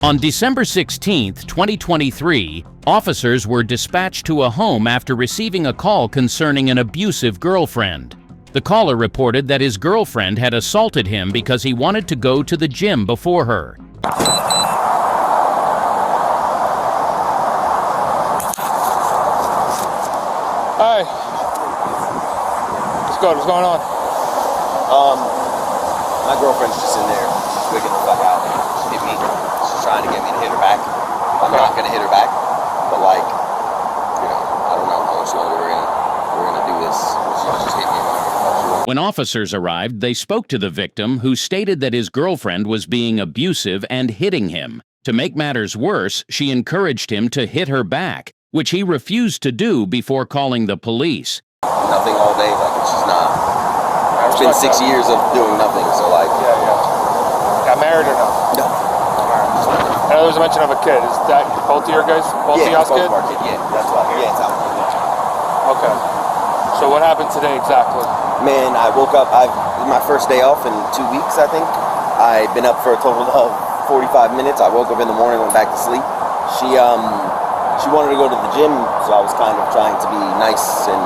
On December 16, 2023, officers were dispatched to a home after receiving a call concerning an abusive girlfriend. The caller reported that his girlfriend had assaulted him because he wanted to go to the gym before her. Hi. What's good? What's going on? My girlfriend's just in there. She's wigging the fuck out. She hit me. She's trying to get me to hit her back. I'm not gonna hit her back, but like, I don't know how much longer we're gonna do this. She just hit me. When officers arrived, they spoke to the victim, who stated that his girlfriend was being abusive and hitting him. To make matters worse, she encouraged him to hit her back, which he refused to do before calling the police. Nothing all day, like it's just not. It's been 6 years of doing nothing, so like. Yeah. Got married or no? No. I know there's a mention of a kid. Is that both of your guys? Both of y'all's kids? Both of our kids. Yeah, that's why. Yeah, it's out. Okay. So what happened today exactly? Man, I woke up. My first day off in 2 weeks, I think. I'd been up for a total of 45 minutes. I woke up in the morning, went back to sleep. She wanted to go to the gym, so I was kind of trying to be nice and,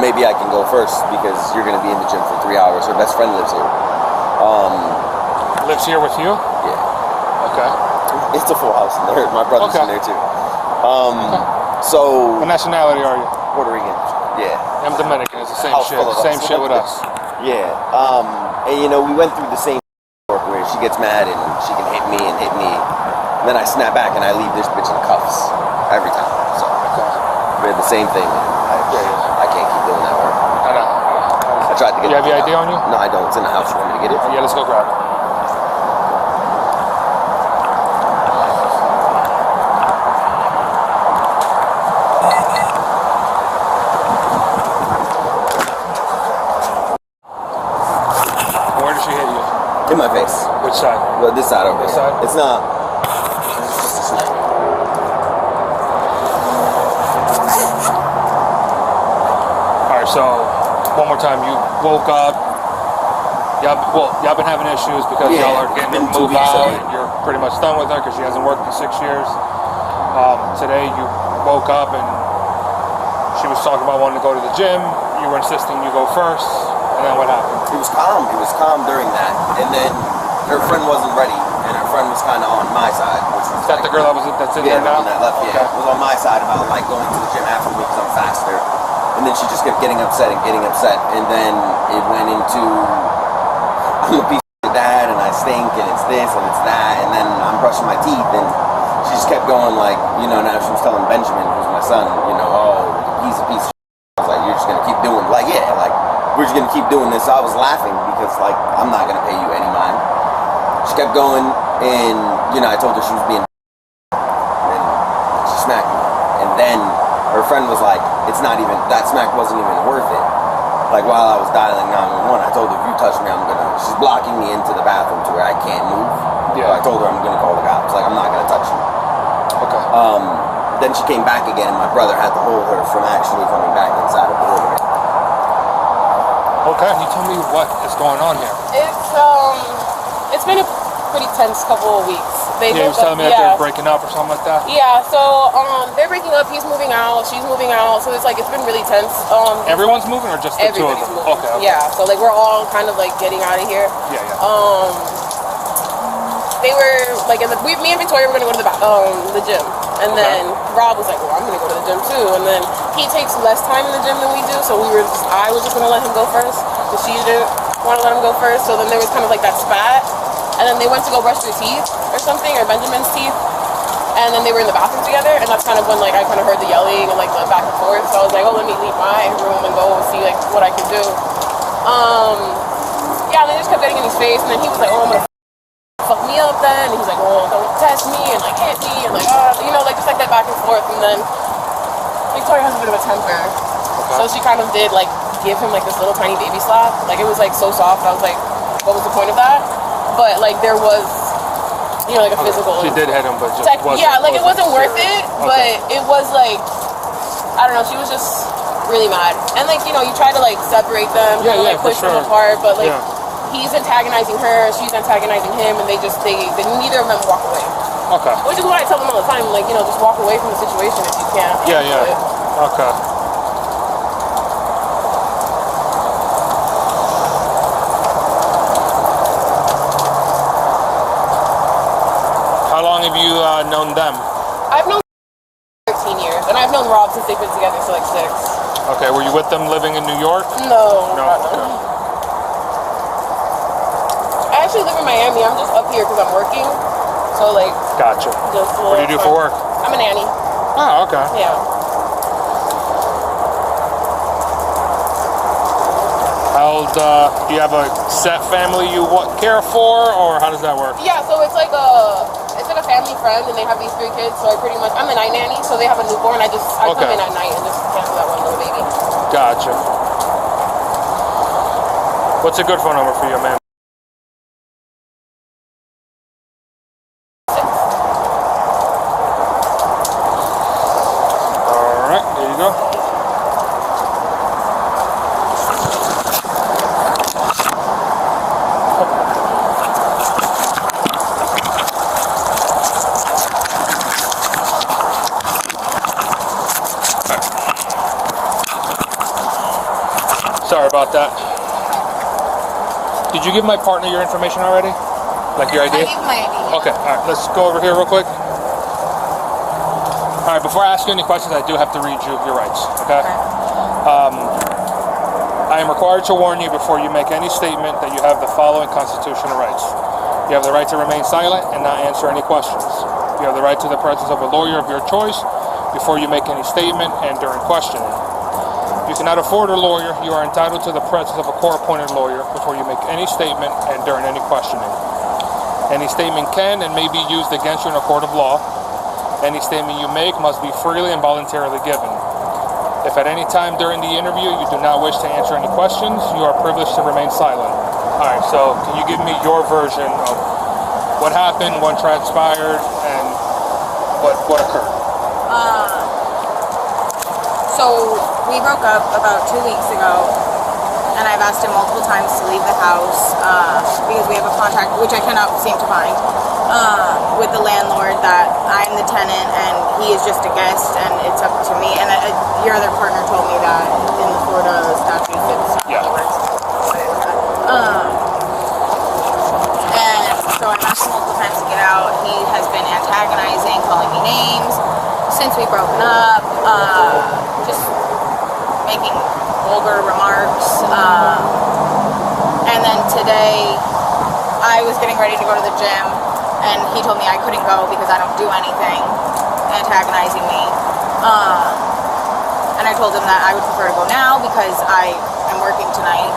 maybe I can go first because you're going to be in the gym for 3 hours. Her best friend lives here. Lives here with you? Yeah. Okay. It's a full house in there. My brother's in there too. So. What nationality are you? Puerto Rican. Yeah. I'm Dominican. It's the same House shit. Same shit with us. Yeah. And we went through the same where she gets mad and she can hit me. And then I snap back and I leave this bitch in cuffs every time. So we had the same thing. I can't keep doing that work. I know. I tried to get. You have your ID on you? No, I don't. It's in the house. You want me to get it? Yeah, let's go grab it. Where did she hit you? In my face. Which side? Well, this side over This here. side? It's not. It's just a snap. Alright, so one more time. You woke up. Y'all been having issues because y'all are getting her moved out. And you're pretty much done with her because she hasn't worked in 6 years. Today you woke up and she was talking about wanting to go to the gym. You were insisting you go first. And then what happened? It was calm. It was calm during that. And then her friend wasn't ready. And her friend was kind of on my side. Which was Is that the girl that's in there now? The one that left, Okay. was on my side about like going to the gym after me because I'm faster. And then she just kept getting upset. And then it went into, I'm a piece of dad and I stink and it's this and it's that. And then I'm brushing my teeth and she just kept going like, now she was telling Benjamin, who's my son, he's a piece of shit. I was like, you're just going to keep doing, we're just going to keep doing this. I was laughing because, I'm not going to pay you any mind. She kept going, and, I told her she was being and she smacked me. And then her friend was like, that smack wasn't even worth it. While I was dialing 911, I told her, if you touch me, she's blocking me into the bathroom to where I can't move. Yeah. So I told her I'm going to call the cops. I'm not going to touch you. Okay. Then she came back again, and my brother had to hold her from actually coming back inside of the room. Okay, can you tell me what is going on here? It's been a pretty tense couple of weeks. You was telling me that they're breaking up or something like that? Yeah, so they're breaking up, he's moving out, she's moving out, so it's been really tense. Everyone's moving or just the two of them? Moving. Okay. Yeah, so we're all kind of getting out of here. Yeah. They were me and Victoria were gonna go to the gym. And then Rob was like, well, I'm gonna go to the gym too. And then he takes less time in the gym than we do, so I was just gonna let him go first, because she didn't want to let him go first. So then there was kind of that spat. And then they went to go brush their teeth or something, or Benjamin's teeth. And then they were in the bathroom together, and that's kind of when I kind of heard the yelling and the back and forth. So I was like, oh, let me leave my room and go and see what I can do. Yeah, and they just kept getting in his face, and then he was like, oh, I'm gonna fuck me up then. And he's like, oh, don't test me and hit me and just that back and forth. And then Victoria has a bit of a temper, so she kind of did give him this little tiny baby slap. It was so soft. I was like, what was the point of that? But there was a physical. She did hit him, but just it wasn't worth it. But it was I don't know. She was just really mad, and you try to separate them, push them apart, but he's antagonizing her, she's antagonizing him, and they neither of them walk away. Okay. Which is what I tell them all the time, like, you know, just walk away from the situation if you can't. Yeah, handle yeah. it. Okay. How long have you known them? I've known 13 years, and I've known Rob since they've been together for like 6. Okay, were you with them living in New York? No. No. Okay. I actually live in Miami. I'm just up here because I'm working. So, like, Gotcha. just What do you do for work? I'm a nanny. Oh, okay. Yeah. Do you have a set family you care for, or how does that work? Yeah, so it's like a family friend, and they have these 3 kids. So I'm a night nanny, so they have a newborn. I come in at night and just handle that one little baby. Gotcha. What's a good phone number for you, man? All right, there you go. Sorry about that. Did you give my partner your information already? Like your ID? I gave my ID. Okay, alright, let's go over here real quick. Alright, before I ask you any questions, I do have to read you your rights, okay? I am required to warn you before you make any statement that you have the following constitutional rights. You have the right to remain silent and not answer any questions. You have the right to the presence of a lawyer of your choice before you make any statement and during questioning. If you cannot afford a lawyer, you are entitled to the presence of a court-appointed lawyer before you make any statement and during any questioning. Any statement can and may be used against you in a court of law. Any statement you make must be freely and voluntarily given. If at any time during the interview you do not wish to answer any questions, you are privileged to remain silent. Alright, so can you give me your version of what happened, what transpired, and what occurred? So we broke up about 2 weeks ago, and I've asked him multiple times to leave the house because we have a contract, which I cannot seem to find, with the landlord that I'm the tenant and he is just a guest, and it's up to me. And your other partner told me that in the Florida statute, it's Yeah. And so I've asked him multiple times to get out. He has been antagonizing, calling me names since we broken up, just making vulgar remarks. And then today, I was getting ready to go to the gym, and he told me I couldn't go because I don't do anything, antagonizing me. And I told him that I would prefer to go now because I am working tonight.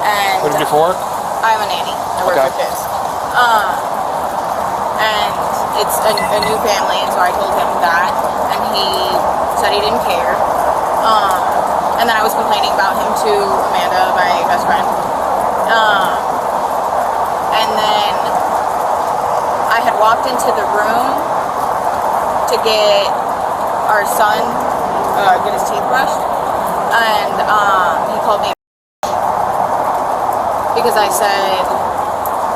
And What do you do for work? I'm a nanny. I work Okay. with kids. And it's a new family, and so I told him that, and he said he didn't care. And then I was complaining about him to Amanda, my best friend. And then I had walked into the room to get our son get his teeth brushed, and he called me because I said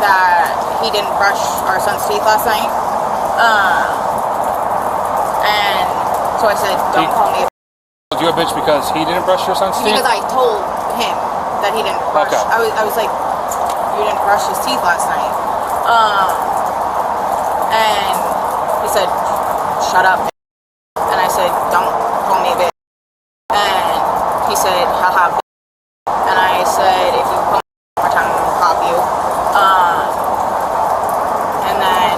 that he didn't brush our son's teeth last night. And so I said, don't call me a You a bitch because he didn't brush your son's teeth? because I told him that he didn't brush. Okay. I was like, you didn't brush his teeth last night. And he said, shut up. And I said, don't call me a bitch. And he said, haha, bitch. And I said, if you call me one more time, I'm gonna pop you. And then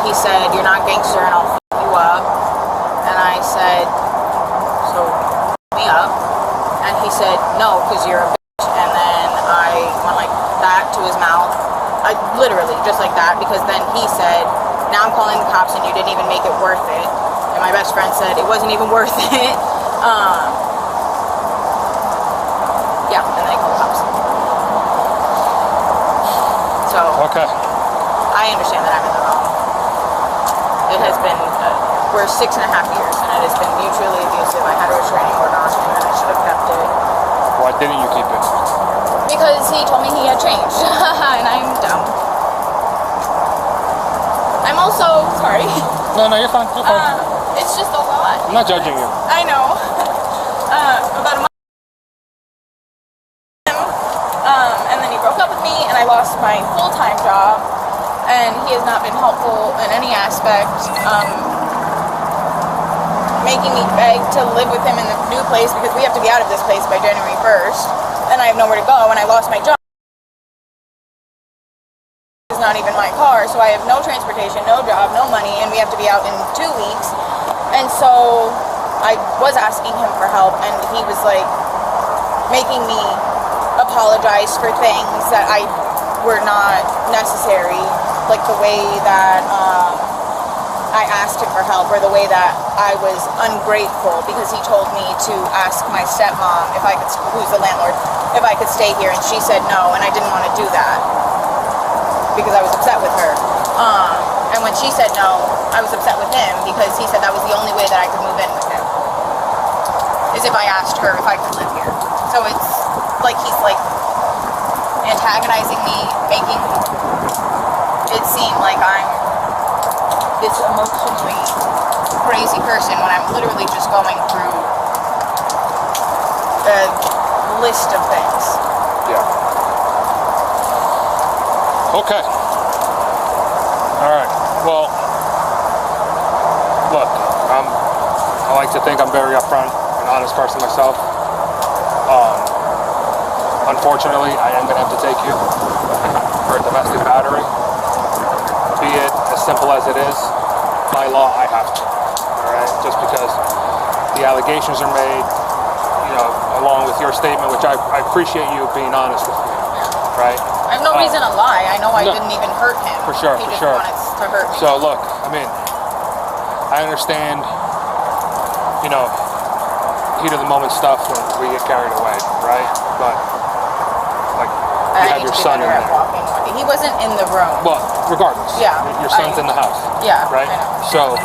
he said, you're not gangster and I'll fuck you up. And I said, so me up. And he said, no, because you're a bitch. And then I went like that to his mouth. Literally, just like that, because then he said, now I'm calling the cops and you didn't even make it worth it. And my best friend said it wasn't even worth it. Yeah, and then I called the cops. So, Okay. I understand that I'm in the wrong. It has been, we're 6.5 years, and it has been mutually abusive. I had a restraining order on him, and I should have kept it. Why didn't you keep it? Because he told me he had changed, and I'm dumb. I'm also, sorry, No, you're fine. You're fine. It's just a lot. I'm not judging you. I know. About a month. And then he broke up with me, and I lost my full-time job. And he has not been helpful in any aspect. Making me beg to live with him in the new place because we have to be out of this place by January 1st. And I have nowhere to go, and I lost my job. It's not even my car, so I have no transportation, no job, no money, and we have to be out in 2 weeks. And so I was asking him for help, and he was like making me apologize for things that were not necessary, like the way that I asked him for help, or the way that I was ungrateful because he told me to ask my stepmom if I could, who's the landlord, if I could stay here, and she said no, and I didn't want to do that because I was upset with her. And when she said no, I was upset with him because he said that was the only way that I could move in with him, is if I asked her if I could live here. So it's like he's like antagonizing me, making it seem like I'm this emotionally crazy person when I'm literally just going through a list of things. Yeah. Okay. All right. Well, look, I like to think I'm very upfront and honest person myself. Unfortunately, I am going to have to take you for a domestic battery. Be it as simple as it is, by law, I have to. All right? Just because the allegations are made, along with your statement, which I appreciate you being honest with me, right? I have no reason to lie. I know I didn't even hurt him. For sure, he for just sure. wanted to hurt me. So look, I mean, I understand, heat of the moment stuff when we get carried away, right? But like, you have your son in there. He wasn't in the room. Well, regardless. Yeah. Your son's in the house. Yeah. Right? I know. So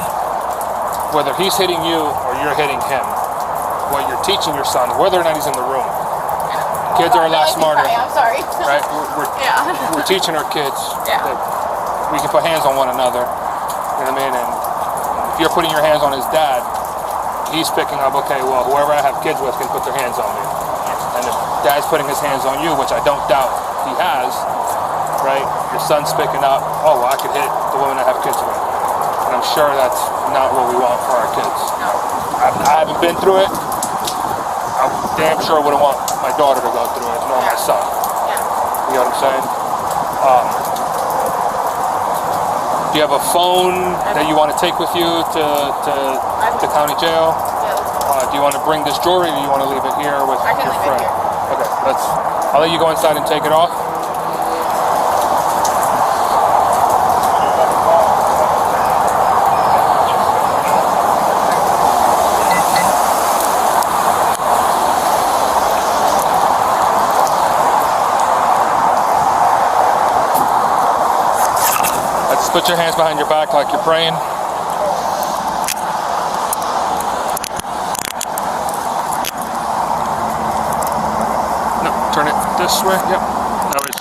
whether he's hitting you or you're hitting him, what you're teaching your son, whether or not he's in the room. Kids are a lot smarter. I'm sorry. Right? Yeah. We're teaching our kids Yeah. that we can put hands on one another. You know what I mean? And if you're putting your hands on his dad, he's picking up, okay, well, whoever I have kids with can put their hands on me. And if dad's putting his hands on you, which I don't doubt he has, right? Your son's picking up, oh, well, I could hit the woman I have kids with. And I'm sure that's not what we want for our kids. No. I haven't been through it. I damn sure wouldn't want my daughter to go through it, nor my son. Yeah. You know what I'm saying? Do you have a phone that you want to take with you to county jail? Yeah. Do you want to bring this jewelry, or do you want to leave it here with I can your leave friend? it here. Okay, I'll let you go inside and take it off. Just put your hands behind your back like you're praying. No, turn it this way. Yep. That was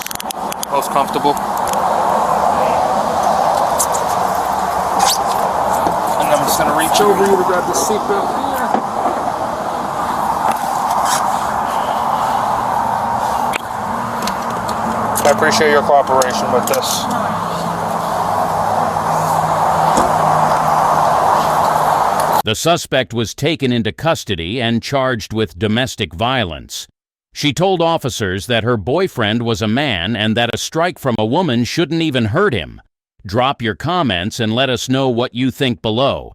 most comfortable. And I'm just going to reach over you to grab the seatbelt here. I appreciate your cooperation with this. The suspect was taken into custody and charged with domestic violence. She told officers that her boyfriend was a man and that a strike from a woman shouldn't even hurt him. Drop your comments and let us know what you think below.